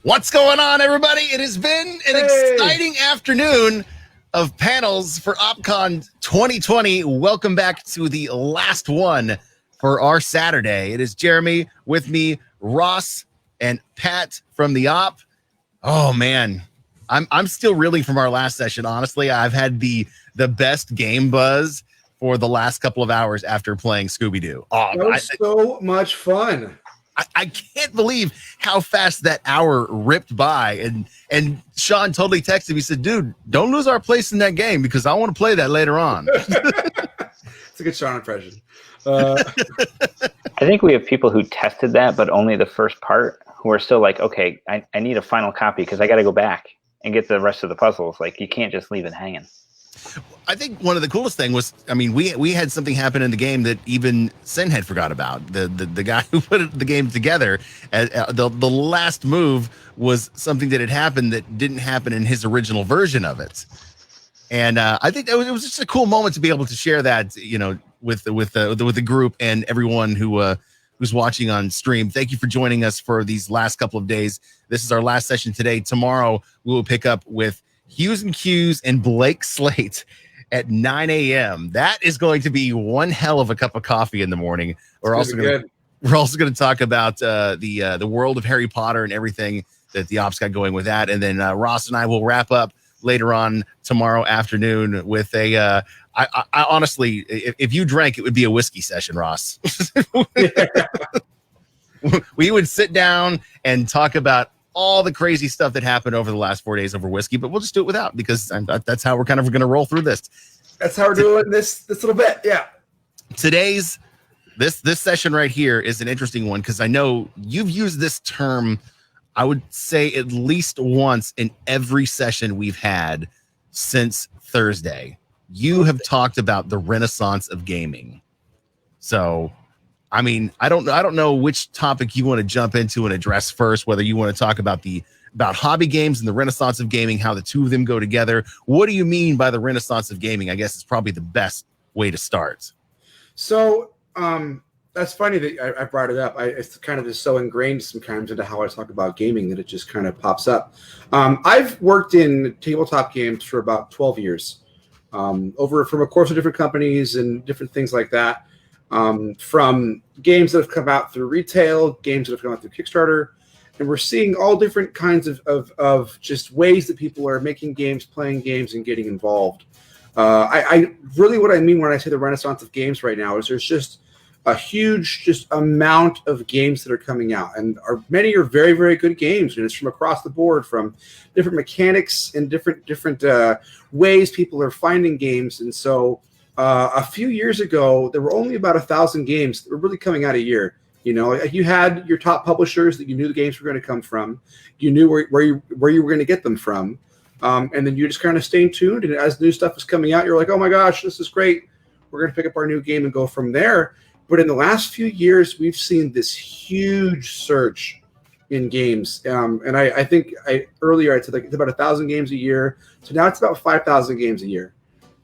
What's going on, everybody? It has been an exciting afternoon of panels for OpCon 2020. Welcome back to the last one for our Saturday. It is Jeremy with me, Ross, and Pat from the Op. Oh man, I'm still reeling from our last session. Honestly, I've had the best game buzz for the last couple of hours after playing Scooby-Doo. That was so much fun. I can't believe how fast that hour ripped by. And Sean totally texted me, he said, dude, don't lose our place in that game because I want to play that later on. It's a good Sean impression. I think we have people who tested that, but only the first part, who are still like, okay, I need a final copy because I got to go back and get the rest of the puzzles. Like, you can't just leave it hanging. I think one of the coolest thing was, I mean, we had something happen in the game that even Sin had forgot about. The guy who put the game together, the last move was something that had happened that didn't happen in his original version of it. And I think it was just a cool moment to be able to share that, you know, with the group and everyone who's watching on stream. Thank you for joining us for these last couple of days. This is our last session today. Tomorrow we will pick up with Hughes and Q's and Blake Slate at 9 a.m. That is going to be one hell of a cup of coffee in the morning. We're also going to talk about the world of Harry Potter and everything that the Ops got going with that. And then Ross and I will wrap up later on tomorrow afternoon with a I honestly, if you drank, it would be a whiskey session, Ross. We would sit down and talk about all the crazy stuff that happened over the last 4 days over whiskey, but we'll just do it without because that's how we're kind of going to roll through this. That's how we're doing this little bit. Yeah. Today's this session right here is an interesting one because I know you've used this term, I would say at least once in every session we've had since Thursday. You have talked about the renaissance of gaming. So I mean, I don't know which topic you want to jump into and address first, whether you want to talk about about hobby games and the renaissance of gaming, how the two of them go together. What do you mean by the renaissance of gaming? I guess it's probably the best way to start. So that's funny that I brought it up. It's kind of just so ingrained sometimes into how I talk about gaming that it just kind of pops up. I've worked in tabletop games for about 12 years, from a course of different companies and different things like that. From games that have come out through retail, games that have come out through Kickstarter, and we're seeing all different kinds of just ways that people are making games, playing games, and getting involved. I really, what I mean when I say the renaissance of games right now is there's just a huge amount of games that are coming out, and many are very, very good games, and it's from across the board, from different mechanics and different ways people are finding games, and so. A few years ago, there were only about 1,000 games that were really coming out a year. You know, you had your top publishers that you knew the games were going to come from. You knew where you were going to get them from. And then you just kind of stayed tuned. And as new stuff is coming out, you're like, oh my gosh, this is great. We're going to pick up our new game and go from there. But in the last few years, we've seen this huge surge in games. And I think earlier I said like it's about 1,000 games a year. So now it's about 5,000 games a year.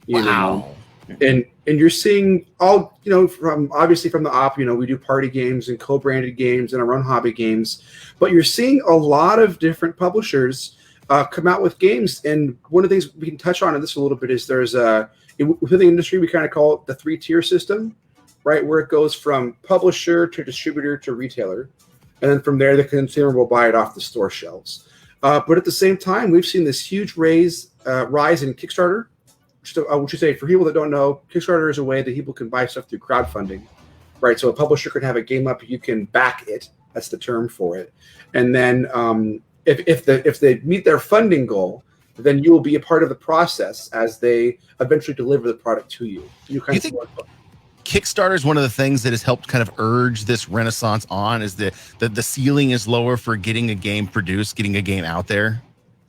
You know? And you're seeing all, you know, from the Op, you know, we do party games and co-branded games and our own hobby games, but you're seeing a lot of different publishers come out with games. And one of the things we can touch on in this a little bit is there's within the industry, we kind of call it the 3-tier system, right? Where it goes from publisher to distributor to retailer. And then from there, the consumer will buy it off the store shelves. But at the same time, we've seen this huge rise in Kickstarter. So I would say for people that don't know, Kickstarter is a way that people can buy stuff through crowdfunding, right? So a publisher can have a game up, you can back it. That's the term for it. And then if they meet their funding goal, then you will be a part of the process as they eventually deliver the product to you. You think Kickstarter is one of the things that has helped kind of urge this renaissance on? Is the ceiling is lower for getting a game produced, getting a game out there?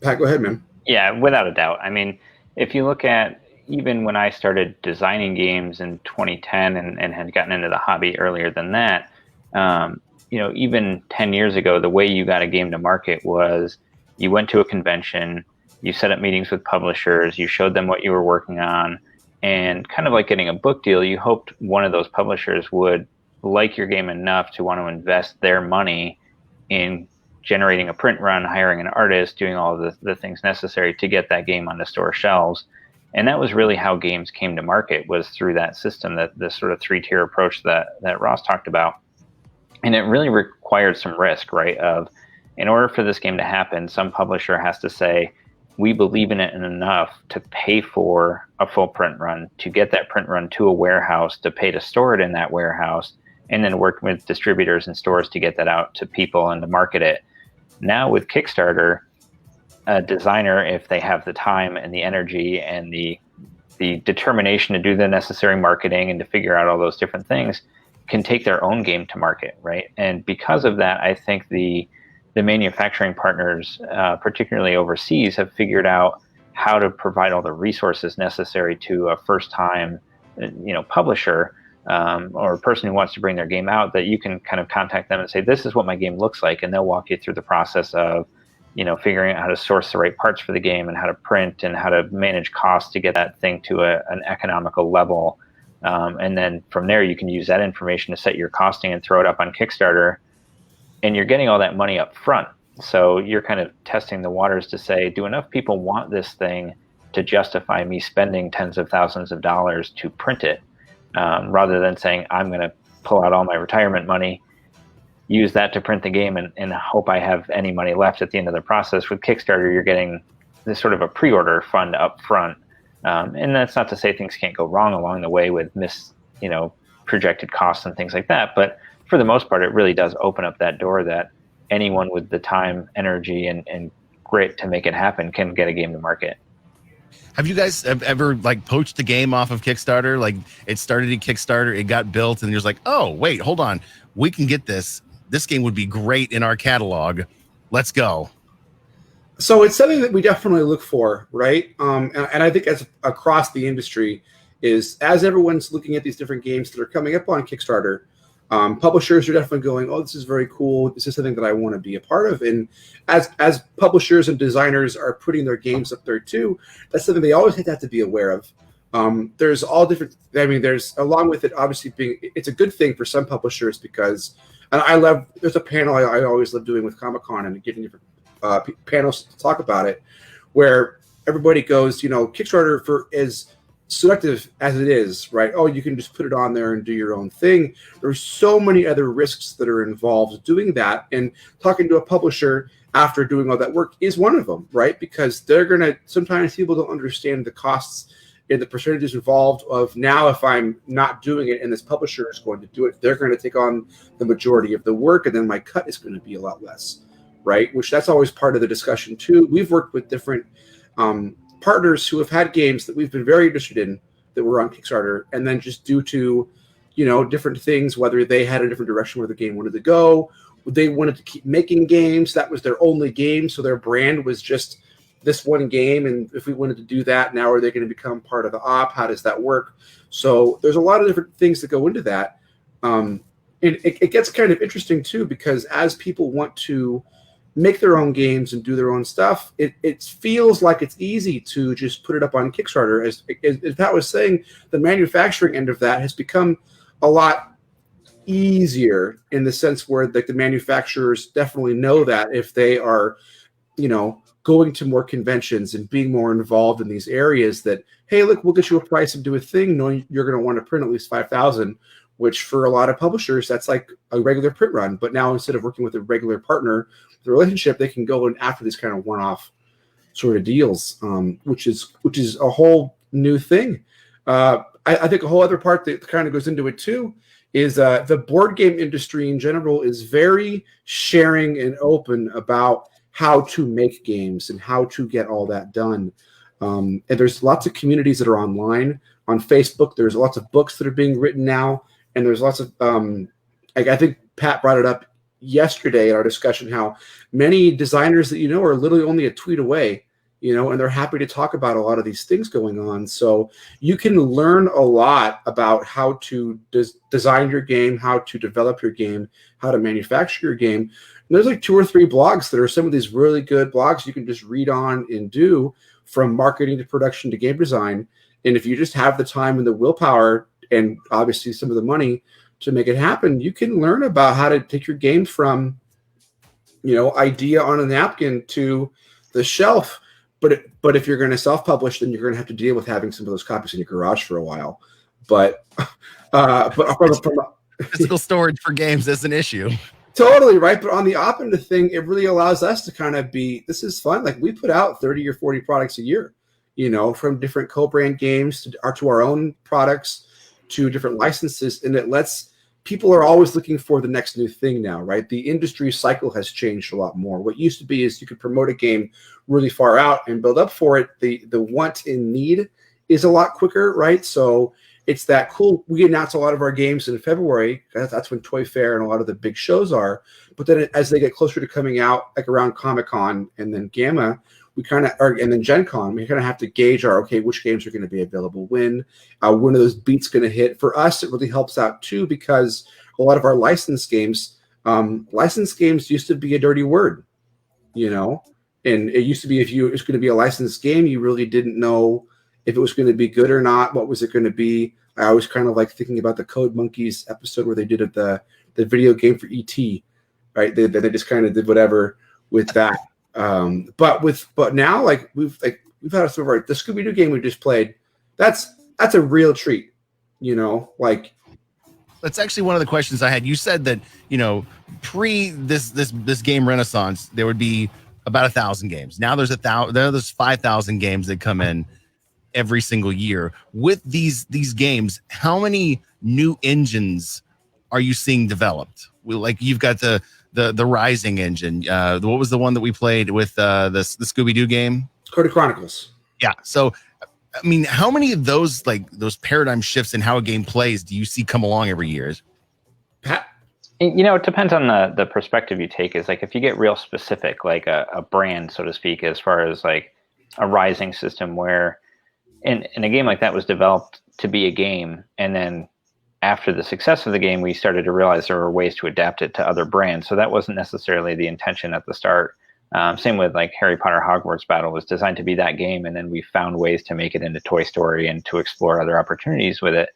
Pat, go ahead, man. Yeah, without a doubt. I mean, if you look at even when I started designing games in 2010 and had gotten into the hobby earlier than that, you know, even 10 years ago, the way you got a game to market was you went to a convention, you set up meetings with publishers, you showed them what you were working on, and kind of like getting a book deal, you hoped one of those publishers would like your game enough to want to invest their money in generating a print run, hiring an artist, doing all of the things necessary to get that game onto store shelves. And that was really how games came to market, was through that system, that this sort of 3-tier approach that Ross talked about. And it really required some risk, right? Of, in order for this game to happen, some publisher has to say, we believe in it enough to pay for a full print run, to get that print run to a warehouse, to pay to store it in that warehouse, and then work with distributors and stores to get that out to people and to market it. Now with Kickstarter, a designer, if they have the time and the energy and the determination to do the necessary marketing and to figure out all those different things, can take their own game to market, right? And because of that, I think the manufacturing partners, particularly overseas, have figured out how to provide all the resources necessary to a first-time, publisher or a person who wants to bring their game out, that you can kind of contact them and say, this is what my game looks like, and they'll walk you through the process of, figuring out how to source the right parts for the game and how to print and how to manage costs to get that thing to an economical level. And then from there, you can use that information to set your costing and throw it up on Kickstarter. And you're getting all that money up front. So you're kind of testing the waters to say, do enough people want this thing to justify me spending tens of thousands of dollars to print it, rather than saying, I'm going to pull out all my retirement money, use that to print the game, and hope I have any money left at the end of the process. With Kickstarter, you're getting this sort of a pre-order fund up front. And that's not to say things can't go wrong along the way with projected costs and things like that. But for the most part, it really does open up that door that anyone with the time, energy, and grit to make it happen can get a game to market. Have you guys ever poached a game off of Kickstarter? Like, it started at Kickstarter, it got built, and you're just like, oh, wait, hold on. We can get this. This game would be great in our catalog. Let's go. So it's something that we definitely look for, right? And I think as across the industry is, as everyone's looking at these different games that are coming up on Kickstarter, publishers are definitely going, oh, this is very cool. This is something that I want to be a part of. And as publishers and designers are putting their games up there too, that's something they always have to be aware of. There's all different, there's, along with it obviously being, it's a good thing for some publishers because, and there's a panel I always love doing with Comic-Con and getting different panels to talk about it, where everybody goes, Kickstarter for as selective as it is, right? Oh, you can just put it on there and do your own thing. There's so many other risks that are involved doing that, and talking to a publisher after doing all that work is one of them, right? Because sometimes people don't understand the costs and the percentages involved of, now if I'm not doing it and this publisher is going to do it, they're going to take on the majority of the work, and then my cut is going to be a lot less, right? Which that's always part of the discussion too. We've worked with different partners who have had games that we've been very interested in that were on Kickstarter, and then just due to different things, whether they had a different direction where the game wanted to go, they wanted to keep making games, that was their only game, so their brand was just this one game, and if we wanted to do that, now are they going to become part of the op? How does that work? So there's a lot of different things that go into that. And it gets kind of interesting too, because as people want to make their own games and do their own stuff, it feels like it's easy to just put it up on Kickstarter. As Pat was saying, the manufacturing end of that has become a lot easier in the sense where the manufacturers definitely know that if they are, going to more conventions and being more involved in these areas, that, hey, look, we'll get you a price and do a thing, knowing you're going to want to print at least 5,000, which for a lot of publishers, that's like a regular print run. But now instead of working with a regular partner, the relationship, they can go in after these kind of one-off sort of deals, which is a whole new thing. I think a whole other part that kind of goes into it too is the board game industry in general is very sharing and open about how to make games and how to get all that done. And there's lots of communities that are online. On Facebook, there's lots of books that are being written now, and there's lots of I think Pat brought it up yesterday in our discussion, how many designers that are literally only a tweet away, and they're happy to talk about a lot of these things going on. So you can learn a lot about how to design your game, how to develop your game, how to manufacture your game. And there's like 2 or 3 blogs that are some of these really good blogs you can just read on and do, from marketing to production to game design. And if you just have the time and the willpower and obviously some of the money to make it happen, you can learn about how to take your game from idea on a napkin to the shelf. But if you're going to self-publish, then you're going to have to deal with having some of those copies in your garage for a while. But from Physical storage for games is an issue. totally right. But on the op end of thing, it really allows us to kind of this is fun. Like we put out 30 or 40 products a year, from different co-brand games to our own products to different licenses. And it lets people are always looking for the next new thing now, right? The industry cycle has changed a lot more. What used to be is you could promote a game really far out and build up for it. The want and need is a lot quicker, right? So it's that cool. We announce a lot of our games in February. That's when Toy Fair and a lot of the big shows are. But then as they get closer to coming out, like around Comic-Con and then Gamma, and then Gen Con, we kind of have to gauge which games are going to be available when are those beats going to hit. For us, it really helps out too, because a lot of our licensed games used to be a dirty word, and it used to be if it was going to be a licensed game, you really didn't know if it was going to be good or not. What was it going to be? I was kind of like thinking about the Code Monkeys episode where they did the video game for E.T., right? They just kind of did whatever with that. But now we've had some of the Scooby-Doo game we just played. That's a real treat, That's actually one of the questions I had. You said that pre this game renaissance there would be about 1,000 games. Now there's 5,000 games that come in every single year. With these games, how many new engines are you seeing developed? You've got the Rising engine. What was the one that we played with the Scooby-Doo game? Code of Chronicles. Yeah. So, I mean, how many of those those paradigm shifts in how a game plays do you see come along every year? Pat? It depends on the perspective you take. Is if you get real specific, like a brand, so to speak, as far as a Rising system where in a game like that was developed to be a game, and then after the success of the game, we started to realize there were ways to adapt it to other brands. So that wasn't necessarily the intention at the start. Same with Harry Potter Hogwarts Battle was designed to be that game, and then we found ways to make it into Toy Story and to explore other opportunities with it.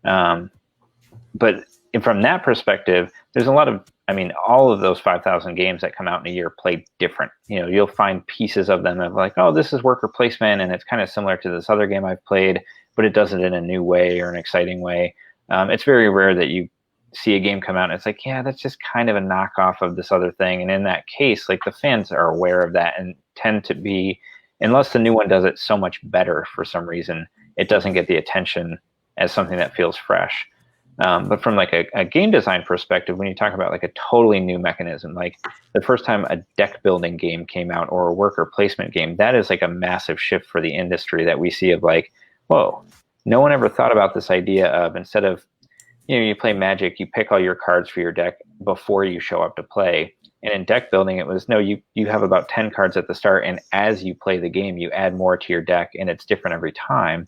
But from that perspective, there's a lot of, all of those 5,000 games that come out in a year play different. You'll find pieces of them of this is worker placement, and it's kind of similar to this other game I've played, but it does it in a new way or an exciting way. It's very rare that you see a game come out and it's that's just kind of a knockoff of this other thing. And in that case, the fans are aware of that and tend to be, unless the new one does it so much better for some reason, it doesn't get the attention as something that feels fresh. But from a game design perspective, when you talk about a totally new mechanism, the first time a deck building game came out or a worker placement game, that is a massive shift for the industry that we see of whoa, no one ever thought about this idea of, instead of, you play Magic, you pick all your cards for your deck before you show up to play. And in deck building, it was, no, you have about 10 cards at the start, and as you play the game, you add more to your deck, and it's different every time.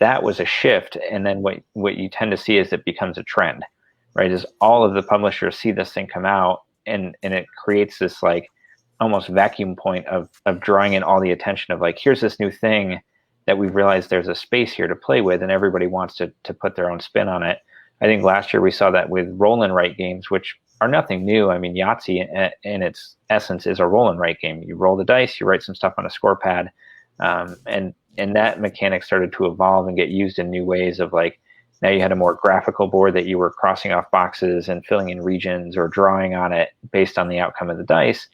That was a shift. And then what you tend to see is it becomes a trend, right? Is all of the publishers see this thing come out, and it creates this almost vacuum point of drawing in all the attention of here's this new thing that we've realized there's a space here to play with, and everybody wants to put their own spin on it. I think last year we saw that with roll and write games, which are nothing new. Yahtzee in its essence is a roll and write game. You roll the dice, you write some stuff on a score pad, and that mechanic started to evolve and get used in new ways of now you had a more graphical board that you were crossing off boxes and filling in regions or drawing on it based on the outcome of the dice.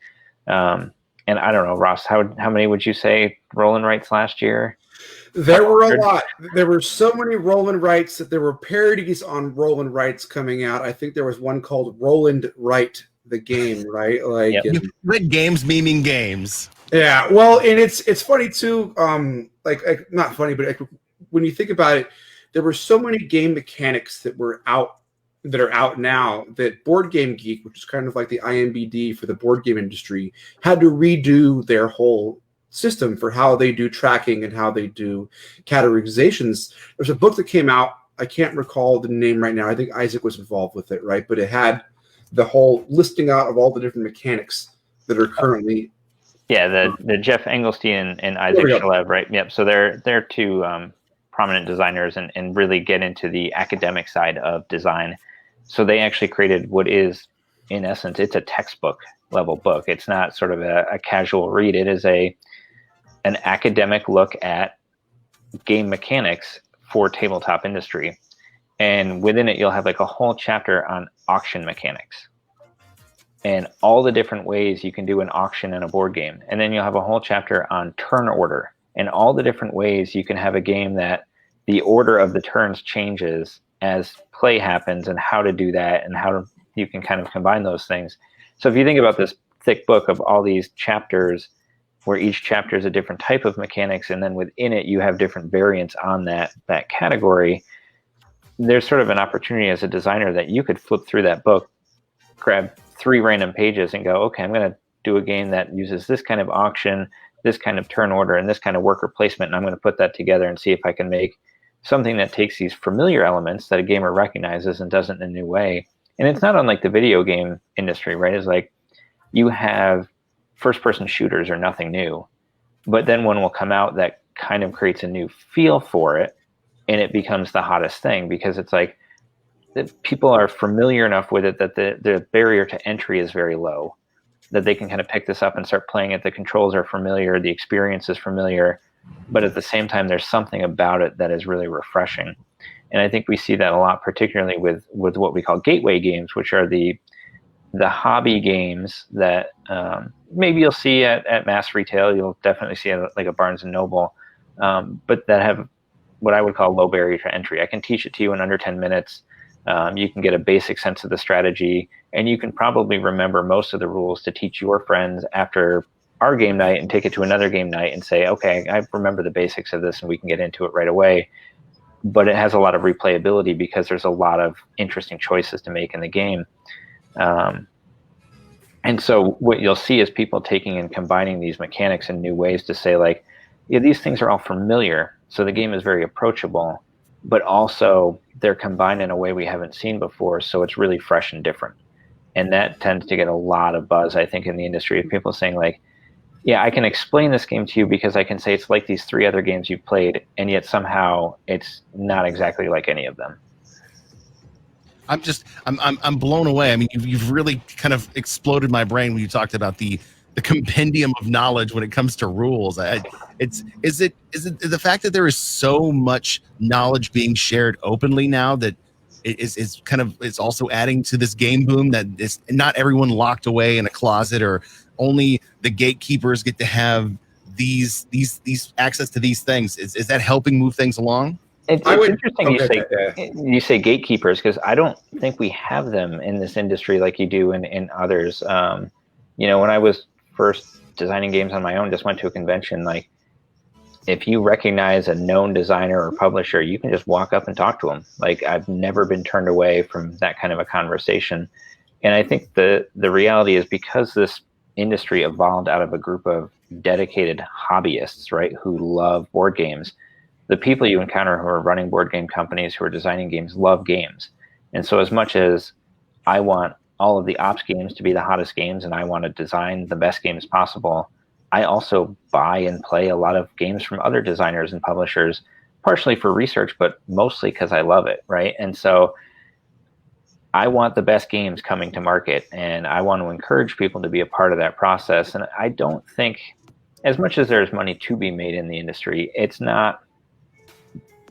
And I don't know, Ross, how many would you say roll and writes last year? There were a lot. There were so many Roll and Writes that there were parodies on Roll and Writes coming out. I think there was one called Roland Write the Game, right? Good games memeing games. Yeah, well, and it's funny too. Not funny, but when you think about it, there were so many game mechanics that are out now that Board Game Geek, which is kind of like the IMBD for the board game industry, had to redo their whole system for how they do tracking and how they do categorizations. There's a book that came out. I can't recall the name right now. I think Isaac was involved with it, right? But it had the whole listing out of all the different mechanics that are currently. Yeah, the Jeff Engelstein and Isaac Shalev, right? Yep. So they're two prominent designers and really get into the academic side of design. So they actually created what is, in essence, it's a textbook. level book. It's not sort of a casual read. It is an academic look at game mechanics for tabletop industry. And within it, you'll have like a whole chapter on auction mechanics and all the different ways you can do an auction in a board game. And then you'll have a whole chapter on turn order and all the different ways you can have a game that the order of the turns changes as play happens, and how to do that, and you can kind of combine those things. So if you think about this thick book of all these chapters, where each chapter is a different type of mechanics, and then within it you have different variants on that category, there's sort of an opportunity as a designer that you could flip through that book, grab 3 random pages and go, okay, I'm going to do a game that uses this kind of auction, this kind of turn order, and this kind of worker placement, and I'm going to put that together and see if I can make something that takes these familiar elements that a gamer recognizes and does it in a new way. And it's not unlike the video game industry, right? It's like you have first-person shooters are nothing new, but then one will come out that kind of creates a new feel for it, and it becomes the hottest thing because it's like people are familiar enough with it that the barrier to entry is very low, that they can kind of pick this up and start playing it. The controls are familiar, the experience is familiar, but at the same time, there's something about it that is really refreshing. And I think we see that a lot, particularly with what we call gateway games, which are the hobby games that maybe you'll see at mass retail. You'll definitely see it like a Barnes & Noble, but that have what I would call low barrier to entry. I can teach it to you in under 10 minutes. You can get a basic sense of the strategy, and you can probably remember most of the rules to teach your friends after our game night and take it to another game night and say, okay, I remember the basics of this and we can get into it right away. But it has a lot of replayability because there's a lot of interesting choices to make in the game. And so what you'll see is people taking and combining these mechanics in new ways to say, like, yeah, these things are all familiar, so the game is very approachable, but also they're combined in a way we haven't seen before, so it's really fresh and different. And that tends to get a lot of buzz, I think, in the industry of people saying, like, yeah, I can explain this game to you because I can say it's like these 3 other games you've played, and yet somehow it's not exactly like any of them. I'm blown away. I mean, you've really kind of exploded my brain when you talked about the compendium of knowledge when it comes to rules. Is it the fact that there is so much knowledge being shared openly now that it's also adding to this game boom, that it's not everyone locked away in a closet, or only the gatekeepers get to have these access to these things? Is that helping move things along? It's interesting you say gatekeepers, because I don't think we have them in this industry like you do in others. When I was first designing games on my own, just went to a convention, like, if you recognize a known designer or publisher, you can just walk up and talk to them. Like, I've never been turned away from that kind of a conversation. And I think the reality is, because this industry evolved out of a group of dedicated hobbyists, right, who love board games, the people you encounter who are running board game companies, who are designing games, love games. And so as much as I want all of the ops games to be the hottest games and I want to design the best games possible, I also buy and play a lot of games from other designers and publishers, partially for research, but mostly because I love it, right? And so I want the best games coming to market, and I want to encourage people to be a part of that process. And I don't think, as much as there's money to be made in the industry, it's not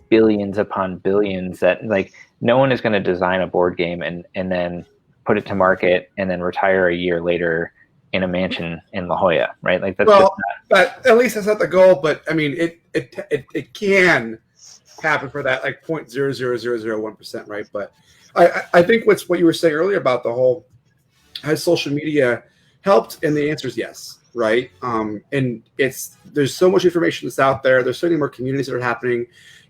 billions upon billions that, like, no one is going to design a board game and then put it to market and then retire a year later in a mansion in La Jolla, right? Like, that's but at least that's not the goal. But I mean, it can happen for that, like 0.00001%, right? But I think what you were saying earlier about the whole, has social media helped? And the answer is yes, right? And there's so much information that's out there. There's so many more communities that are happening,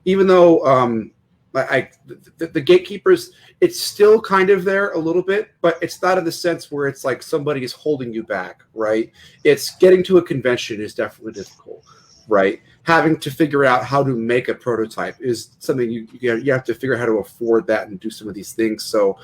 even though the gatekeepers, it's still kind of there a little bit, but it's not in the sense where it's like somebody is holding you back, right? It's getting to a convention is definitely difficult, right? Having to figure out how to make a prototype is something you have to figure out how to afford that and do some of these things. So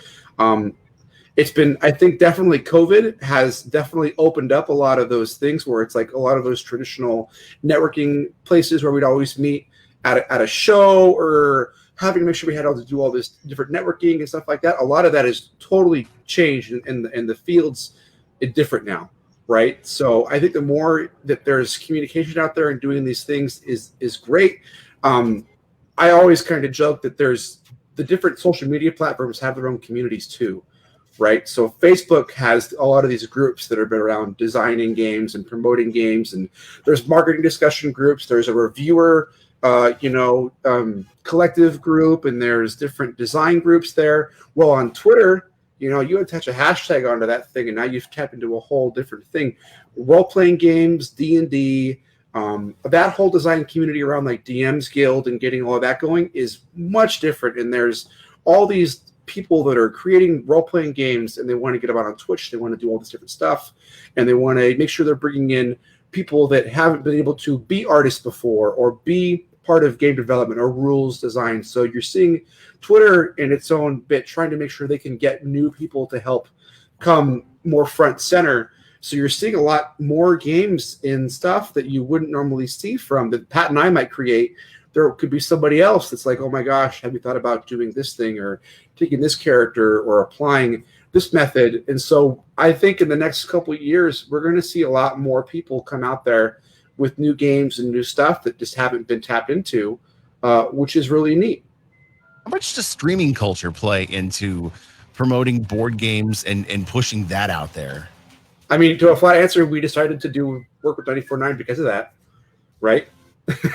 it's been, I think, definitely COVID has definitely opened up a lot of those things where it's like a lot of those traditional networking places where we'd always meet at a show, or having to make sure we had to do all this different networking and stuff like that. A lot of that is totally changed, and the fields different now, right? So I think the more that there's communication out there and doing these things is great. I always kind of joke that there's the different social media platforms have their own communities too, right? So Facebook has a lot of these groups that have been around designing games and promoting games, and there's marketing discussion groups. There's a reviewer, collective group, and there's different design groups there. Well, on Twitter, you attach a hashtag onto that thing, and now you've tapped into a whole different thing. Role-playing games, D&D, that whole design community around like DM's Guild and getting all of that going is much different. And there's all these people that are creating role-playing games, and they want to get them out on Twitch. They want to do all this different stuff, and they want to make sure they're bringing in people that haven't been able to be artists before or be part of game development or rules design. So you're seeing Twitter in its own bit trying to make sure they can get new people to help come more front center. So you're seeing a lot more games in stuff that you wouldn't normally see from that Pat and I might create. There could be somebody else that's like, oh my gosh, have you thought about doing this thing or taking this character or applying this method? And so I think in the next couple of years, we're going to see a lot more people come out there with new games and new stuff that just haven't been tapped into, which is really neat. How much does streaming culture play into promoting board games and pushing that out there? I mean, to a flat answer, we decided to do work with 94.9 because of that, right?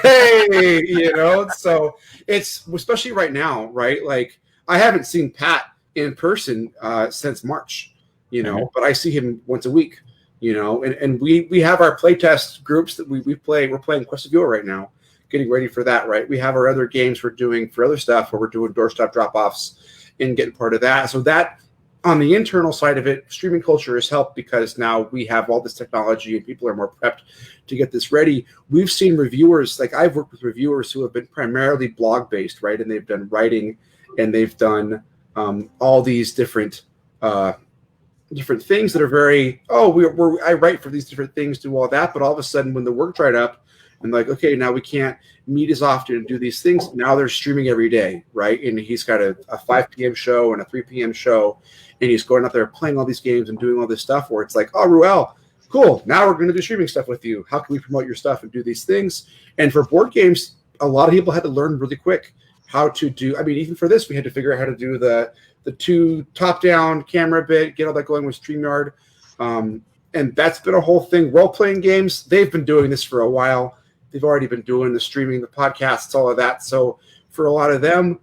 Hey, so it's especially right now, right? Like I haven't seen Pat in person since March, but I see him once a week, and we have our playtest groups that we play. We're playing Quest of Yore right now, getting ready for that, right? We have our other games we're doing for other stuff where we're doing doorstop drop-offs and getting part of that. So that on the internal side of it, streaming culture has helped because now we have all this technology and people are more prepped to get this ready. We've seen reviewers, like I've worked with reviewers who have been primarily blog based, right? And they've done writing and they've done all these different things that are very, I write for these different things, do all that. But all of a sudden when the work dried up and like, okay, now we can't meet as often and do these things. Now they're streaming every day, right? And he's got a 5 p.m. show and a 3 p.m. show. And he's going out there playing all these games and doing all this stuff where it's like, oh, Ruel, cool. Now we're going to do streaming stuff with you. How can we promote your stuff and do these things? And for board games, a lot of people had to learn really quick how to do. I mean, even for this, we had to figure out how to do the 2 top-down camera bit, get all that going with StreamYard. And that's been a whole thing. Role-playing games, they've been doing this for a while. They've already been doing the streaming, the podcasts, all of that. So for a lot of them,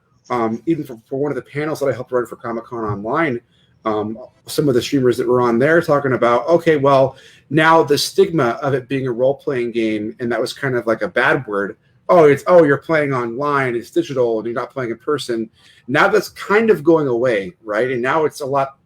even for one of the panels that I helped run for Comic-Con Online, some of the streamers that were on there talking about, okay, well, now the stigma of it being a role-playing game, and that was kind of like a bad word. You're playing online, it's digital, and you're not playing in person. Now that's kind of going away, right? And now it's a lot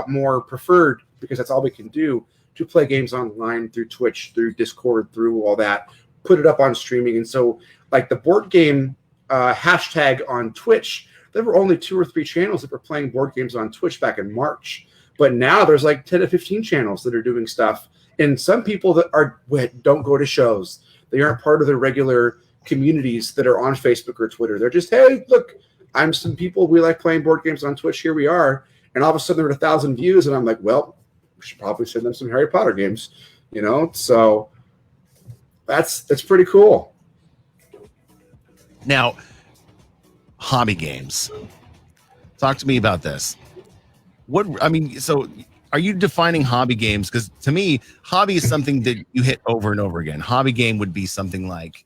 more preferred because that's all we can do to play games online through Twitch, through Discord, through all that, put it up on streaming. And so like the board game hashtag on Twitch, there were only 2 or 3 channels that were playing board games on Twitch back in March. But now there's like 10 to 15 channels that are doing stuff. And some people that don't go to shows. They aren't part of the regular communities that are on Facebook or Twitter. They're just, hey, look, I'm some people. We like playing board games on Twitch. Here we are. And all of a sudden there were 1,000 views. And I'm like, well, we should probably send them some Harry Potter games, So that's pretty cool. Now, hobby games. Talk to me about this. So are you defining hobby games? Because to me, hobby is something that you hit over and over again. Hobby game would be something like,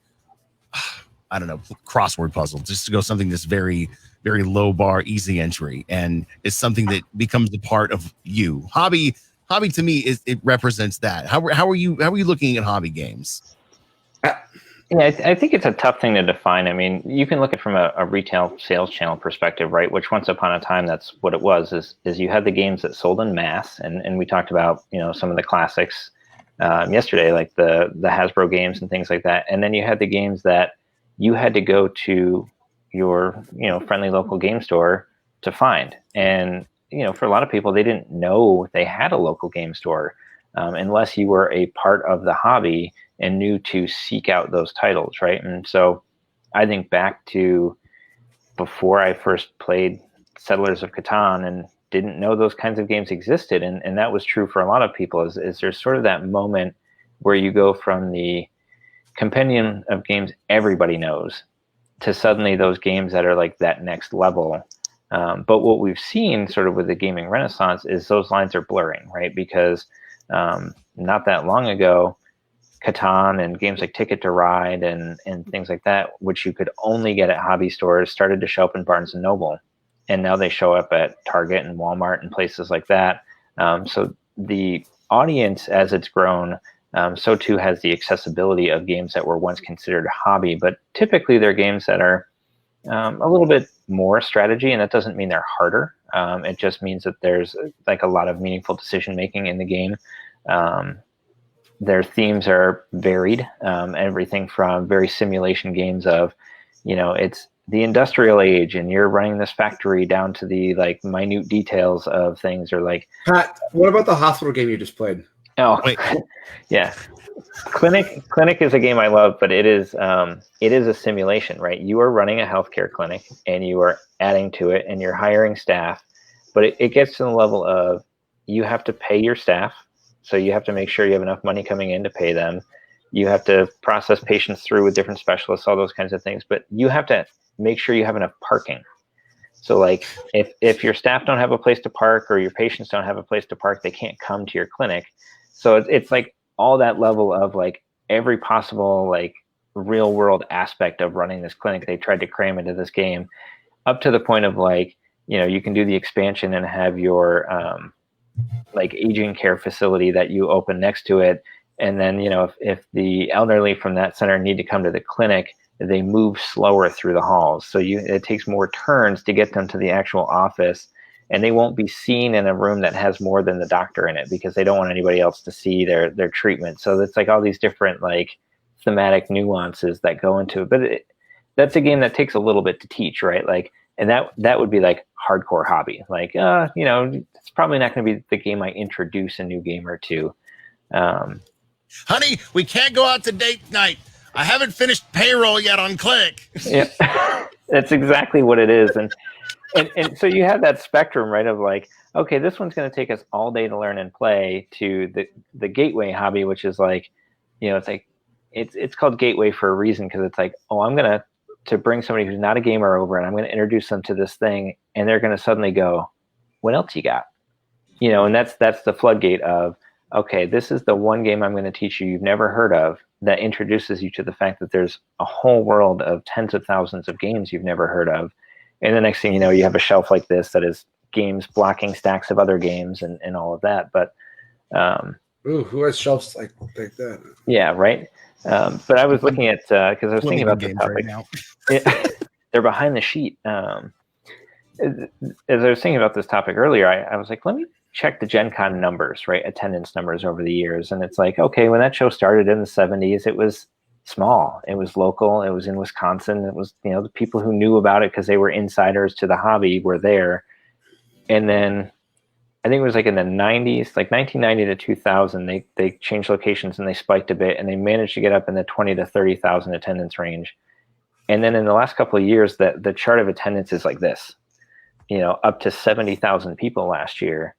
I don't know, crossword puzzle, just to go something that's very, very low bar, easy entry, and it's something that becomes a part of you. Hobby to me it represents that. How are you looking at hobby games? Yeah, I think it's a tough thing to define. I mean, you can look at it from a retail sales channel perspective, right? Which once upon a time, that's what it was, is you had the games that sold in mass. And we talked about, some of the classics yesterday, like the Hasbro games and things like that. And then you had the games that you had to go to your, friendly local game store to find. And, for a lot of people, they didn't know they had a local game store unless you were a part of the hobby and knew to seek out those titles, right? And so I think back to before I first played Settlers of Catan in didn't know those kinds of games existed. And that was true for a lot of people, is there's sort of that moment where you go from the compendium of games everybody knows to suddenly those games that are like that next level. But what we've seen sort of with the gaming renaissance is those lines are blurring, right? Because not that long ago, Catan and games like Ticket to Ride and things like that, which you could only get at hobby stores, started to show up in Barnes & Noble. And now they show up at Target and Walmart and places like that. So the audience, as it's grown, so too has the accessibility of games that were once considered a hobby. But typically they're games that are a little bit more strategy, and that doesn't mean they're harder. It just means that there's like a lot of meaningful decision making in the game. Their themes are varied, everything from very simulation games of, it's the industrial age and you're running this factory, down to the like minute details of things, or like, Pat, what about the hospital game you just played? Oh, wait. Yeah. Clinic is a game I love, but it is a simulation, right? You are running a healthcare clinic and you are adding to it and you're hiring staff, but it gets to the level of you have to pay your staff. So you have to make sure you have enough money coming in to pay them. You have to process patients through with different specialists, all those kinds of things, but you have to make sure you have enough parking. So like if your staff don't have a place to park or your patients don't have a place to park, they can't come to your clinic. So it's like all that level of like every possible like real world aspect of running this clinic, they tried to cram into this game, up to the point of like, you can do the expansion and have your like aging care facility that you open next to it. And then, if the elderly from that center need to come to the clinic, they move slower through the halls. So it takes more turns to get them to the actual office. And they won't be seen in a room that has more than the doctor in it, because they don't want anybody else to see their treatment. So it's like all these different like thematic nuances that go into it. But that's a game that takes a little bit to teach, right? Like, and that would be like hardcore hobby. Like, it's probably not going to be the game I introduce a new gamer to. Honey, we can't go out to date night. I haven't finished payroll yet on Click. Yeah, that's exactly what it is. And so you have that spectrum, right, of like, okay, this one's going to take us all day to learn and play, to the gateway hobby, which is like, it's like, it's called gateway for a reason, because it's like, oh, I'm going to bring somebody who's not a gamer over and I'm going to introduce them to this thing, and they're going to suddenly go, what else you got? And that's the floodgate of, okay, this is the one game I'm going to teach you've never heard of, that introduces you to the fact that there's a whole world of tens of thousands of games you've never heard of. And the next thing you know, you have a shelf like this that is games blocking stacks of other games and all of that. But who has shelves like that? Yeah, right. But I was looking at, because I was thinking about this topic. Right now. They're behind the sheet. As I was thinking about this topic earlier, I was like, let me check the Gen Con numbers, right? Attendance numbers over the years. And it's like, okay, when that show started in the 70s, it was small. It was local. It was in Wisconsin. It was, the people who knew about it because they were insiders to the hobby were there. And then I think it was like in the 90s, like 1990 to 2000, they changed locations and they spiked a bit, and they managed to get up in the 20 to 30,000 attendance range. And then in the last couple of years, the chart of attendance is like this, up to 70,000 people last year.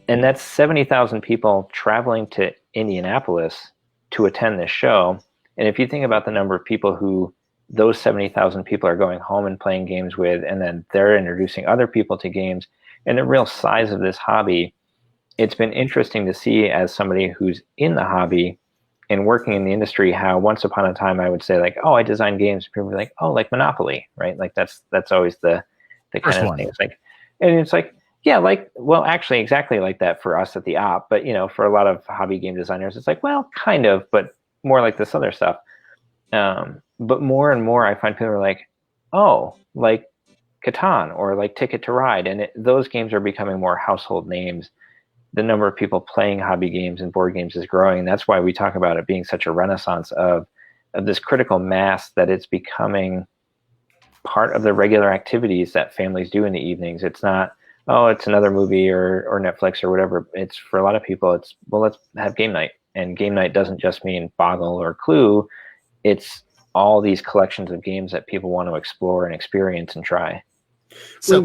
And that's 70,000 people traveling to Indianapolis to attend this show. And if you think about the number of people who those 70,000 people are going home and playing games with, and then they're introducing other people to games, and the real size of this hobby, it's been interesting to see, as somebody who's in the hobby and working in the industry, how once upon a time I would say like, oh, I design games. People were like, oh, like Monopoly, right? Like that's always the kind of thing. It's like, and it's like, yeah, like, well, actually exactly like that for us at the op. But, for a lot of hobby game designers, it's like, well, kind of, but more like this other stuff. But more and more I find people are like, oh, like Catan or like Ticket to Ride. And those games are becoming more household names. The number of people playing hobby games and board games is growing. And that's why we talk about it being such a renaissance of this critical mass, that it's becoming part of the regular activities that families do in the evenings. It's not, oh, it's another movie or Netflix or whatever. It's, for a lot of people, it's, well, let's have game night. And game night doesn't just mean Boggle or Clue. It's all these collections of games that people want to explore and experience and try. So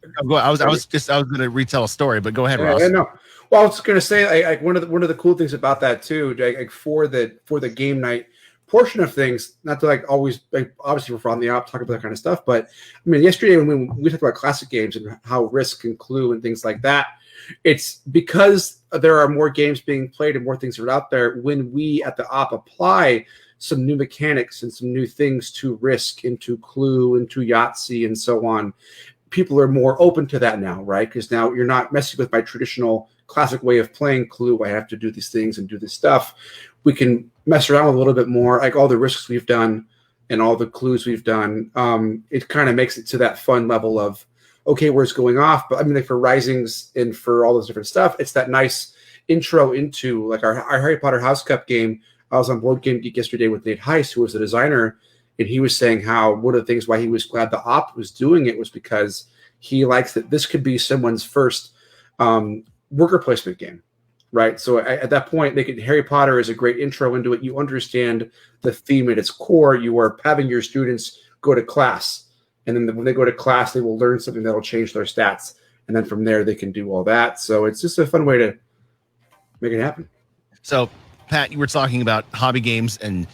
I was going to retell a story, but go ahead, Ross. No. Well, I was going to say, like one of the cool things about that too, like for the game night portion of things, not to like always, like obviously we're from the op talk about that kind of stuff, but I mean, yesterday when we talked about classic games and how Risk and Clue and things like that, it's because there are more games being played and more things are out there. When we at the op apply some new mechanics and some new things to Risk, into Clue, into Yahtzee, and so on, people are more open to that now, right? Because now you're not messing with my traditional classic way of playing Clue. I have to do these things and do this stuff. We can mess around with a little bit more, like all the Risks we've done and all the Clues we've done. It kind of makes it to that fun level of, okay, where's going off? But I mean, like for Risings and for all those different stuff, it's that nice intro into like our Harry Potter House Cup game. I was on Board Game Geek yesterday with Nate Heiss, who was the designer, and he was saying how one of the things why he was glad the op was doing it was because he likes that this could be someone's first worker placement game, right? So at that point, Harry Potter is a great intro into it. You understand the theme at its core. You are having your students go to class, and then when they go to class, they will learn something that will change their stats, and then from there they can do all that. So it's just a fun way to make it happen. So, Pat, you were talking about hobby games and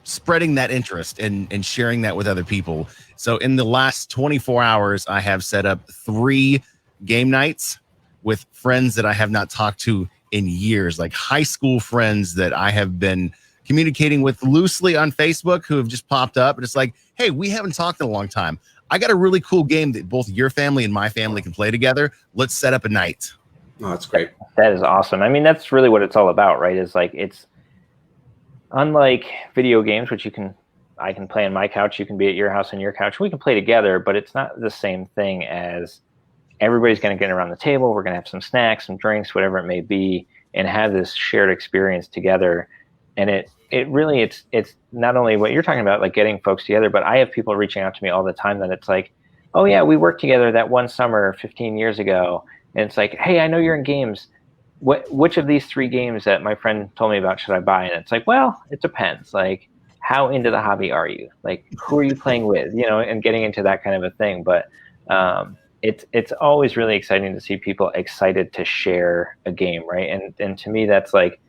spreading that interest and sharing that with other people. So in the last 24 hours, I have set up 3 game nights with friends that I have not talked to in years, like high school friends that I have been communicating with loosely on Facebook who have just popped up. And it's like, hey, we haven't talked in a long time. I got a really cool game that both your family and my family can play together. Let's set up a night. Oh, that's great. That is awesome. I mean, that's really what it's all about, right? Is like, it's unlike video games, which I can play on my couch, you can be at your house on your couch, we can play together, but it's not the same thing as everybody's going to get around the table. We're going to have some snacks, some drinks, whatever it may be, and have this shared experience together. And it really, it's not only what you're talking about, like getting folks together, but I have people reaching out to me all the time that it's like, oh yeah, we worked together that one summer 15 years ago. And it's like, hey, I know you're in games. Which of these 3 games that my friend told me about should I buy? And it's like, well, it depends. Like, how into the hobby are you? Like, who are you playing with? You know, and getting into that kind of a thing. But it's always really exciting to see people excited to share a game, right? And to me, that's like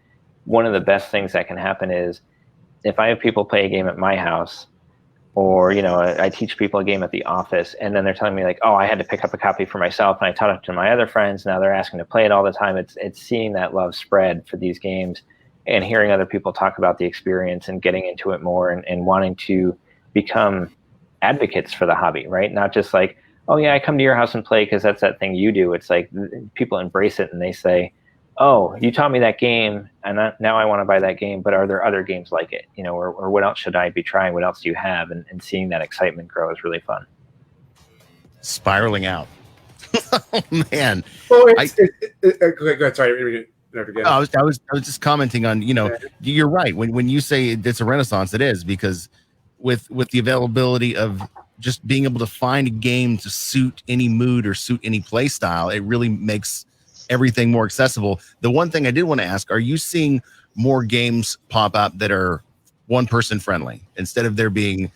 one of the best things that can happen is if I have people play a game at my house, or, you know, I teach people a game at the office, and then they're telling me like, oh, I had to pick up a copy for myself, and I taught it to my other friends. Now they're asking to play it all the time. It's seeing that love spread for these games and hearing other people talk about the experience and getting into it more and wanting to become advocates for the hobby, right? Not just like, oh yeah, I come to your house and play because that's that thing you do. It's like people embrace it and they say, oh, you taught me that game, and now I want to buy that game, but are there other games like it? You know, or what else should I be trying? What else do you have? And seeing that excitement grow is really fun. Spiraling out. Oh, man. Well, go ahead. Sorry. I was just commenting on, you know, you're right. When you say it's a renaissance, it is, because with the availability of just being able to find a game to suit any mood or suit any play style, it really makes everything more accessible. The one thing I did want to ask, are you seeing more games pop up that are one person friendly instead of there being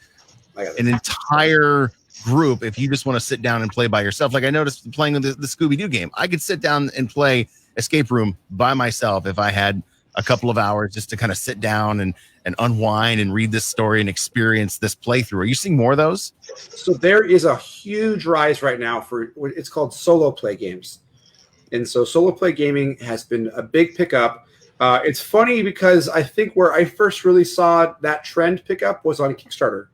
an entire group? If you just want to sit down and play by yourself, like I noticed playing the Scooby-Doo game, I could sit down and play Escape Room by myself if I had a couple of hours just to kind of sit down and unwind and read this story and experience this playthrough. Are you seeing more of those? So there is a huge rise right now for what it's called solo play games. And so solo play gaming has been a big pickup. It's funny because I think where I first really saw that trend pick up was on Kickstarter,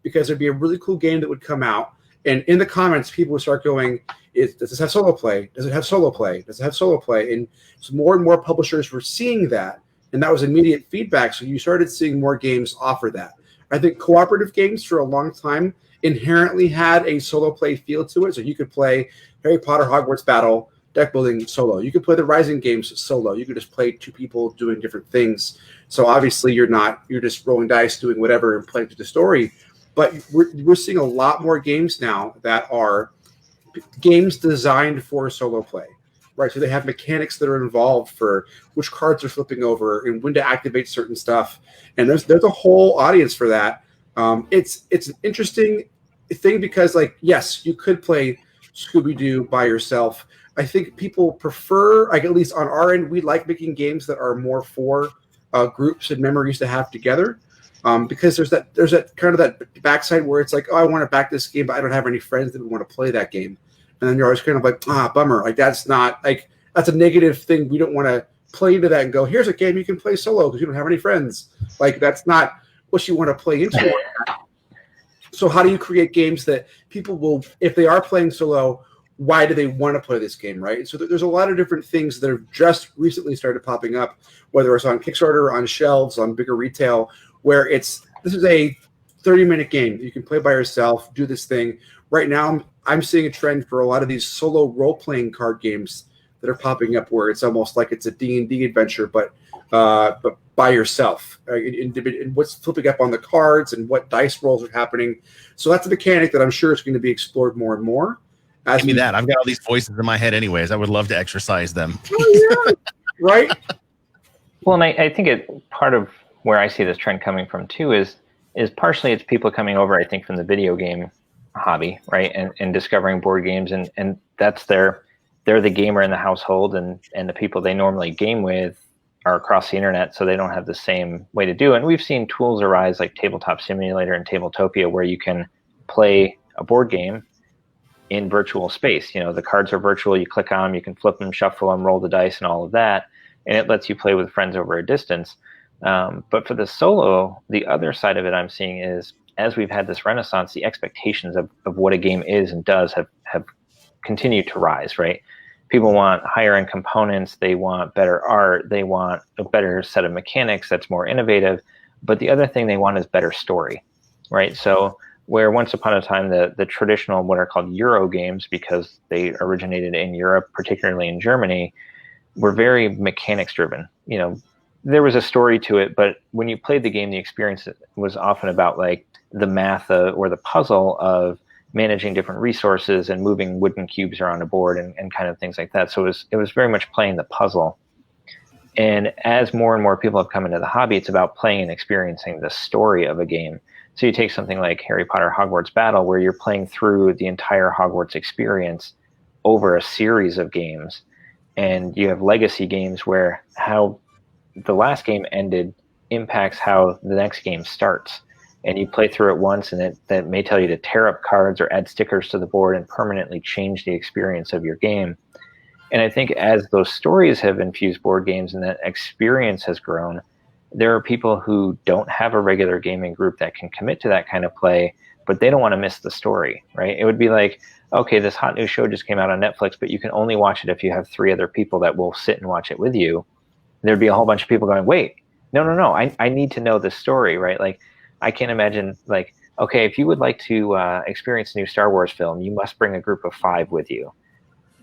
because there'd be a really cool game that would come out, and in the comments, people would start going, does this have solo play? Does it have solo play? Does it have solo play? And so more and more publishers were seeing that, and that was immediate feedback. So you started seeing more games offer that. I think cooperative games for a long time inherently had a solo play feel to it. So you could play Harry Potter Hogwarts Battle deck building solo. You could play the Rising games solo. You could just play 2 people doing different things. So obviously you're just rolling dice, doing whatever and playing through the story. But we're seeing a lot more games now that are games designed for solo play, right? So they have mechanics that are involved for which cards are flipping over and when to activate certain stuff. And there's a whole audience for that. It's an interesting thing because, like, yes, you could play Scooby-Doo by yourself. I think people prefer, like at least on our end, we like making games that are more for groups and memories to have together. Because there's that kind of that backside where it's like, oh, I want to back this game, but I don't have any friends that would want to play that game. And then you're always kind of like, bummer. Like that's a negative thing. We don't want to play into that and go, here's a game you can play solo because you don't have any friends. Like that's not what you want to play into. So how do you create games that people will, if they are playing solo, why do they want to play this game, right? So there's a lot of different things that have just recently started popping up, whether it's on Kickstarter, on shelves, on bigger retail, where this is a 30-minute game. You can play by yourself, do this thing. Right now, I'm seeing a trend for a lot of these solo role-playing card games that are popping up where it's almost like it's a D&D adventure, but by yourself, and what's flipping up on the cards and what dice rolls are happening. So that's a mechanic that I'm sure is going to be explored more and more. Give me that. I've got all these voices in my head anyways. I would love to exercise them. Oh, yeah. Right? Well, and I think part of where I see this trend coming from too is partially it's people coming over, I think, from the video game hobby, right? And discovering board games, and that's they're the gamer in the household, and the people they normally game with are across the internet, so they don't have the same way to do it. And we've seen tools arise like Tabletop Simulator and Tabletopia where you can play a board game in virtual space. The cards are virtual, you click on them, you can flip them, shuffle them, roll the dice and all of that, and it lets you play with friends over a distance. But for the solo, the other side of it I'm seeing is, as we've had this renaissance, the expectations of what a game is and does have continued to rise, right? People want higher end components, they want better art, they want a better set of mechanics that's more innovative, but the other thing they want is better story, right? So where once upon a time the traditional, what are called Euro games, because they originated in Europe, particularly in Germany, were very mechanics driven. There was a story to it, but when you played the game, the experience was often about like the math or the puzzle of managing different resources and moving wooden cubes around a board and kind of things like that. So it was very much playing the puzzle. And as more and more people have come into the hobby, it's about playing and experiencing the story of a game. So you take something like Harry Potter Hogwarts Battle, where you're playing through the entire Hogwarts experience over a series of games. And you have legacy games where how the last game ended impacts how the next game starts. And you play through it once, and that may tell you to tear up cards or add stickers to the board and permanently change the experience of your game. And I think as those stories have infused board games and that experience has grown, there are people who don't have a regular gaming group that can commit to that kind of play, but they don't want to miss the story, right? It would be like, okay, this hot new show just came out on Netflix, but you can only watch it if you have 3 other people that will sit and watch it with you. There'd be a whole bunch of people going, wait, no, I need to know the story, right? Like, I can't imagine, like, okay, if you would like to experience a new Star Wars film, you must bring a group of 5 with you.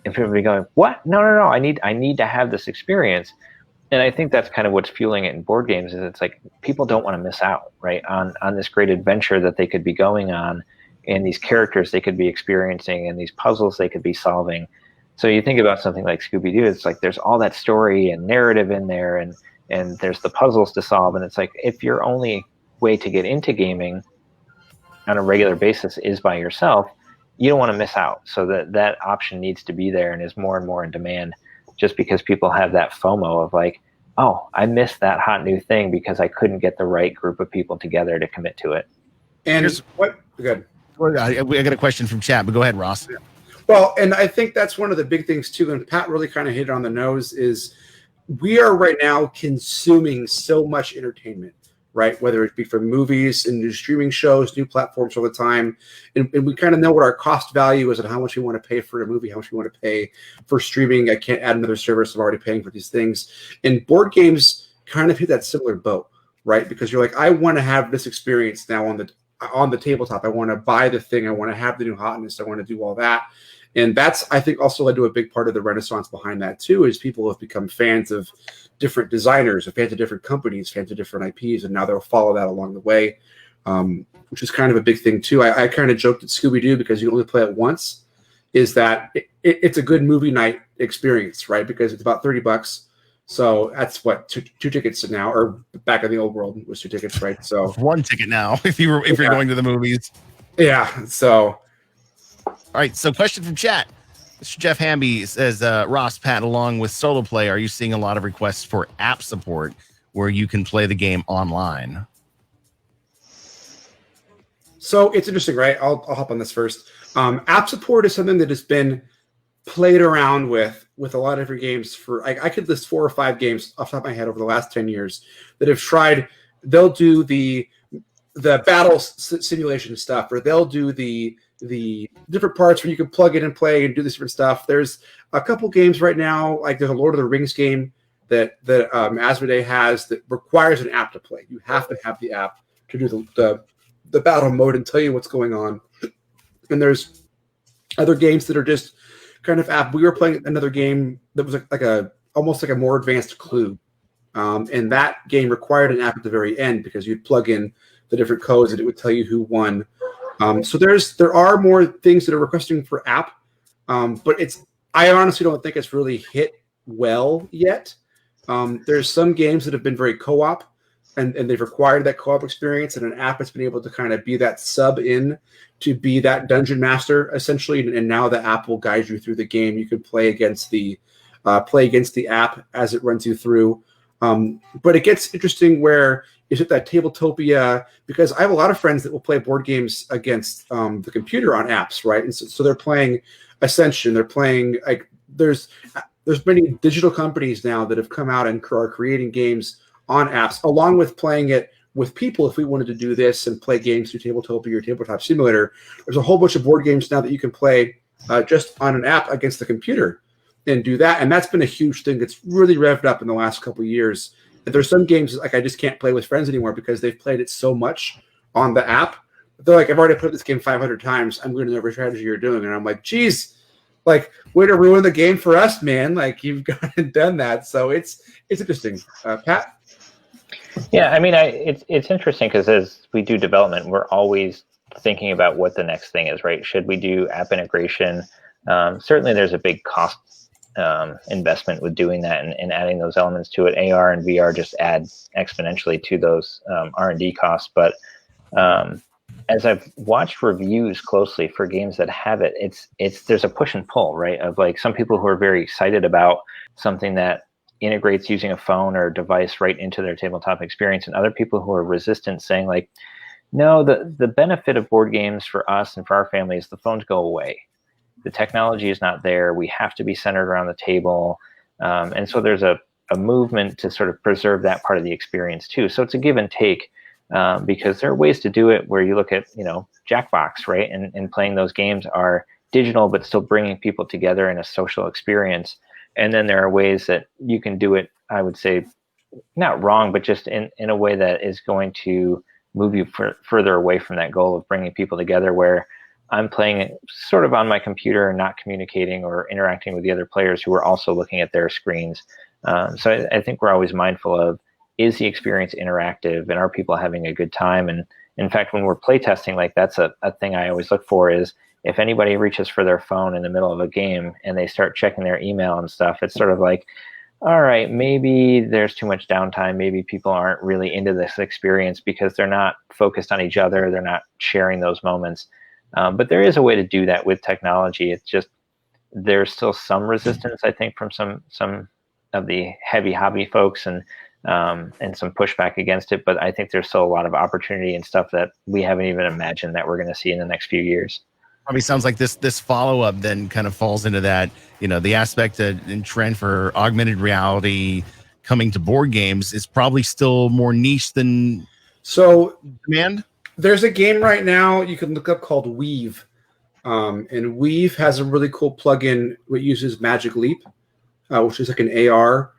And people would be going, what? No, I need to have this experience. And I think that's kind of what's fueling it in board games, is it's like people don't want to miss out, right, on this great adventure that they could be going on, and these characters they could be experiencing, and these puzzles they could be solving. So you think about something like Scooby-Doo, it's like there's all that story and narrative in there, and there's the puzzles to solve. And it's like, if your only way to get into gaming on a regular basis is by yourself, you don't want to miss out. So that option needs to be there and is more and more in demand, just because people have that FOMO of like, oh, I missed that hot new thing because I couldn't get the right group of people together to commit to it. And what? Good. I got a question from chat, but go ahead, Ross. Yeah. Well, and I think that's one of the big things too, and Pat really kind of hit it on the nose, is we are right now consuming so much entertainment, right? Whether it be from movies and new streaming shows, new platforms all the time. And we kind of know what our cost value is and how much we want to pay for a movie, how much we want to pay for streaming. I can't add another service. I'm already paying for these things. And board games kind of hit that similar boat, right? Because you're like, I want to have this experience now on the tabletop. I want to buy the thing. I want to have the new hotness. I want to do all that. And that's, I think, also led to a big part of the renaissance behind that too, is people have become fans of different designers, fans of different companies, fans of different IPs, and now they'll follow that along the way, which is kind of a big thing too. I kind of joked at Scooby-Doo, because you only play it once, is that it's a good movie night experience, right? Because it's about $30. So that's what, two tickets now, or back in the old world was 2 tickets, right? So 1 ticket now if you're going to the movies. Yeah. So All right, so question from chat. Mr. Jeff Hamby says, Ross, Pat, along with solo play, are you seeing a lot of requests for app support where you can play the game online? So it's interesting, right? I'll hop on this first. App support is something that has been played around with a lot of different games for. I could list 4 or 5 games off the top of my head over the last 10 years that have tried. They'll do the battle simulation stuff, or they'll do the different parts where you can plug in and play and do this different stuff. There's a couple games right now, like there's a Lord of the Rings game that Asmodee has that requires an app to play. You have to have the app to do the battle mode and tell you what's going on. And there's other games that are just kind of app. We were playing another game that was almost like a more advanced Clue. And that game required an app at the very end because you'd plug in the different codes and it would tell you who won. So there are more things that are requesting for app, but I honestly don't think it's really hit well yet. There's some games that have been very co-op, and they've required that co-op experience, and an app has been able to kind of be that sub in to be that dungeon master essentially. And now the app will guide you through the game. You can play against the app as it runs you through. But it gets interesting where is it that Tabletopia, because I have a lot of friends that will play board games against the computer on apps, right? And so they're playing Ascension. They're playing there's many digital companies now that have come out and are creating games on apps, along with playing it with people. If we wanted to do this and play games through Tabletopia or Tabletop Simulator, there's a whole bunch of board games now that you can play just on an app against the computer and do that. And that's been a huge thing that's really revved up in the last couple of years. And there's some games like I just can't play with friends anymore because they've played it so much on the app. They're like, I've already played this game 500 times. I'm going to know every strategy you're doing. And I'm like, geez, like, way to ruin the game for us, man. Like, you've gone and done that. So it's interesting. Pat? Yeah, I mean, it's interesting because as we do development, we're always thinking about what the next thing is, right? Should we do app integration? Certainly there's a big cost investment with doing that and adding those elements to it. AR and VR just add exponentially to those R&D costs. But as I've watched reviews closely for games that have it, there's a push and pull, right? Of like some people who are very excited about something that integrates using a phone or device right into their tabletop experience, and other people who are resistant, saying like, no, the benefit of board games for us and for our family is the phones go away. The technology is not there. We have to be centered around the table. And so there's a movement to sort of preserve that part of the experience too. So it's a give and take because there are ways to do it where you look at, Jackbox, right? And playing those games are digital, but still bringing people together in a social experience. And then there are ways that you can do it, I would say, not wrong, but just in a way that is going to move you further away from that goal of bringing people together, where I'm playing it sort of on my computer and not communicating or interacting with the other players who are also looking at their screens. So I think we're always mindful of, is the experience interactive and are people having a good time? And in fact, when we're playtesting, like that's a thing I always look for is if anybody reaches for their phone in the middle of a game and they start checking their email and stuff, it's sort of like, all right, maybe there's too much downtime. Maybe people aren't really into this experience because they're not focused on each other. They're not sharing those moments. But there is a way to do that with technology. It's just there's still some resistance, I think, from some of the heavy hobby folks and some pushback against it. But I think there's still a lot of opportunity and stuff that we haven't even imagined that we're going to see in the next few years. Probably sounds like this follow-up then kind of falls into that, the aspect and trend for augmented reality coming to board games is probably still more niche than demand. There's a game right now you can look up called Weave. And Weave has a really cool plugin that uses Magic Leap, which is like an AR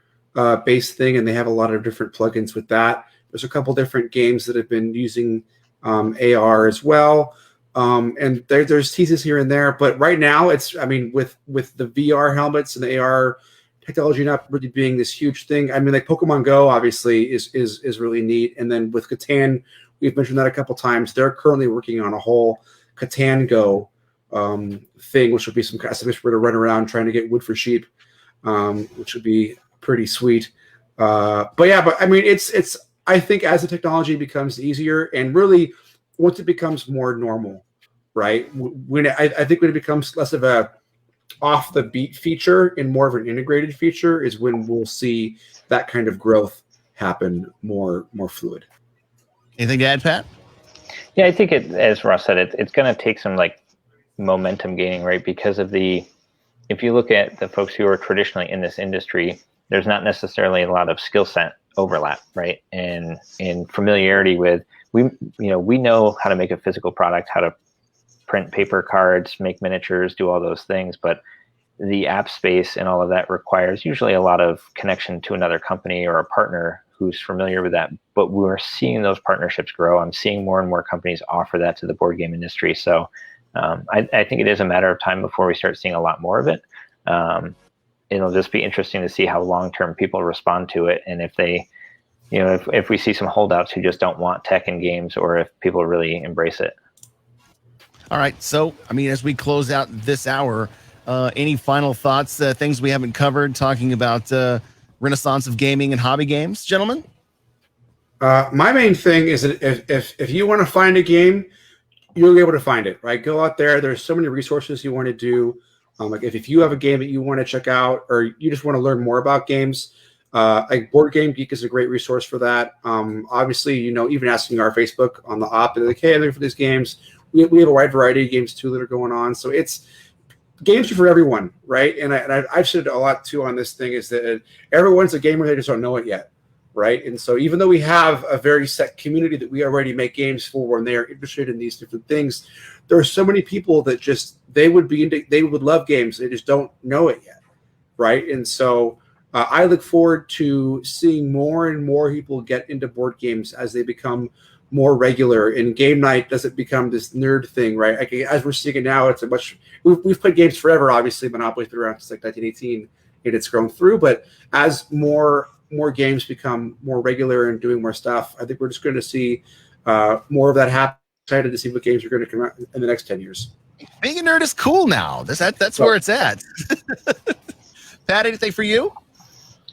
based thing, and they have a lot of different plugins with that. There's a couple different games that have been using AR as well. And there's teases here and there, but right now with the VR helmets and the AR technology not really being this huge thing. I mean, like Pokemon Go obviously is really neat. And then with Catan, we've mentioned that a couple times. They're currently working on a whole Catan Go thing, which would be some kind of way to run around trying to get wood for sheep, which would be pretty sweet. But I mean, it's I think as the technology becomes easier and really once it becomes more normal, right? When I think when it becomes less of a off the beat feature and more of an integrated feature is when we'll see that kind of growth happen more fluid. Anything to add, Pat? Yeah, I think as Ross said, it's going to take some like momentum gaining, right? Because of if you look at the folks who are traditionally in this industry, there's not necessarily a lot of skill set overlap, right? And in familiarity with, we know how to make a physical product, how to print paper cards, make miniatures, do all those things, but the app space and all of that requires usually a lot of connection to another company or a partner who's familiar with that. But we're seeing those partnerships grow. I'm seeing more and more companies offer that to the board game industry. So I think it is a matter of time before we start seeing a lot more of it. It'll just be interesting to see how long-term people respond to it. And if they, if we see some holdouts who just don't want tech in games, or if people really embrace it. All right. So, I mean, as we close out this hour, any final thoughts, things we haven't covered, talking about renaissance of gaming and hobby games, gentlemen? My main thing is that if you want to find a game, you'll be able to find it, right? Go out there. There's so many resources you want to do. Like if you have a game that you want to check out, or you just want to learn more about games, like Board Game Geek is a great resource for that. Obviously, even asking our Facebook on the op, they're like, hey, I'm looking for these games. We have a wide variety of games too that are going on. So it's games are for everyone, right? And I've said a lot too on this thing is that everyone's a gamer, they just don't know it yet, right? And so even though we have a very set community that we already make games for, and they are interested in these different things, there are so many people that just they would love games, they just don't know it yet, right? And so I look forward to seeing more and more people get into board games as they become more regular, and game night doesn't become this nerd thing, right? Like, as we're seeing it now, it's we've played games forever. Obviously, Monopoly's been around since like 1918, and it's grown through. But as more games become more regular and doing more stuff, I think we're just going to see more of that happen. Excited to see what games are going to come out in the next 10 years. Being a nerd is cool now. That's where it's at. Pat, anything for you?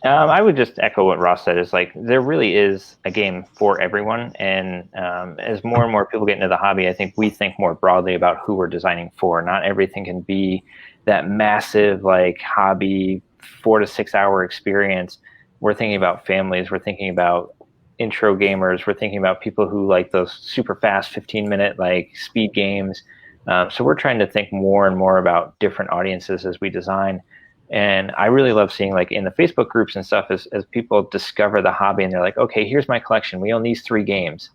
I would just echo what Ross said. Is like there really is a game for everyone, and as more and more people get into the hobby, I think we think more broadly about who we're designing for. Not everything can be that massive like hobby 4 to 6 hour experience. We're thinking about families. We're thinking about intro gamers. We're thinking about people who like those super fast 15-minute like speed games. So we're trying to think more and more about different audiences as we design. And I really love seeing like in the Facebook groups and stuff as people discover the hobby and they're like, okay, here's my collection. We own these 3 games.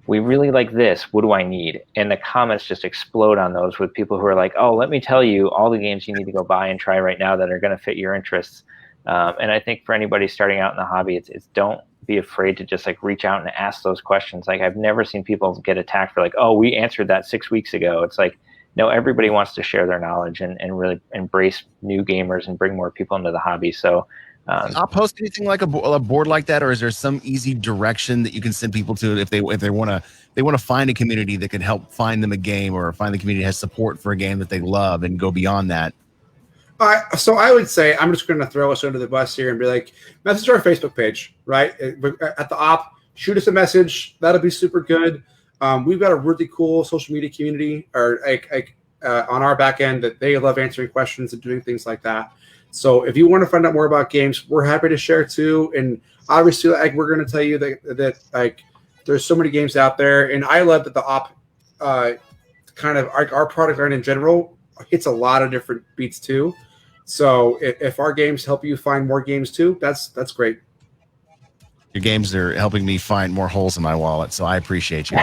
We really like this. What do I need? And the comments just explode on those with people who are like, oh, let me tell you all the games you need to go buy and try right now that are going to fit your interests. And I think for anybody starting out in the hobby, it's don't be afraid to just like reach out and ask those questions. Like I've never seen people get attacked for like, oh, we answered that 6 weeks ago. It's like, no, everybody wants to share their knowledge and really embrace new gamers and bring more people into the hobby. So I'll post anything like a board like that, or is there some easy direction that you can send people to if they want to find a community that can help find them a game, or find the community that has support for a game that they love and go beyond that? So I would say, I'm just going to throw us under the bus here and be like, message our Facebook page, right? At the op, shoot us a message. That'll be super good. We've got a really cool social media community on our back end that they love answering questions and doing things like that. So if you want to find out more about games, we're happy to share too. And obviously, like, we're going to tell you that like there's so many games out there. And I love that the op kind of our product line in general hits a lot of different beats too. So if our games help you find more games too, that's great. Your games are helping me find more holes in my wallet, so I appreciate you.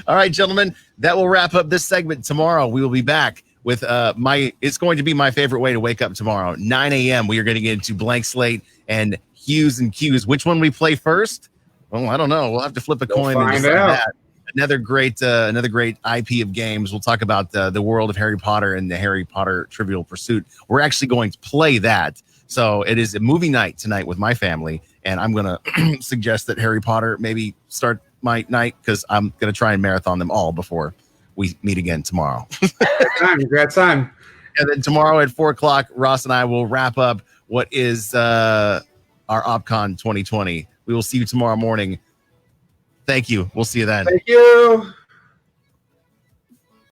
All right, gentlemen, that will wrap up this segment. Tomorrow we will be back with it's going to be my favorite way to wake up tomorrow. 9 a.m. We are going to get into Blank Slate and Hues and Cues. Which one we play first? Well, I don't know. We'll have to flip a coin and decide that. Another great IP of games. We'll talk about the world of Harry Potter and the Harry Potter Trivial Pursuit. We're actually going to play that. So it is a movie night tonight with my family, and I'm going to suggest that Harry Potter maybe start my night, because I'm going to try and marathon them all before we meet again tomorrow. Great time. And then tomorrow at 4 o'clock, Ross and I will wrap up what is our OpCon 2020. We will see you tomorrow morning. Thank you. We'll see you then. Thank you.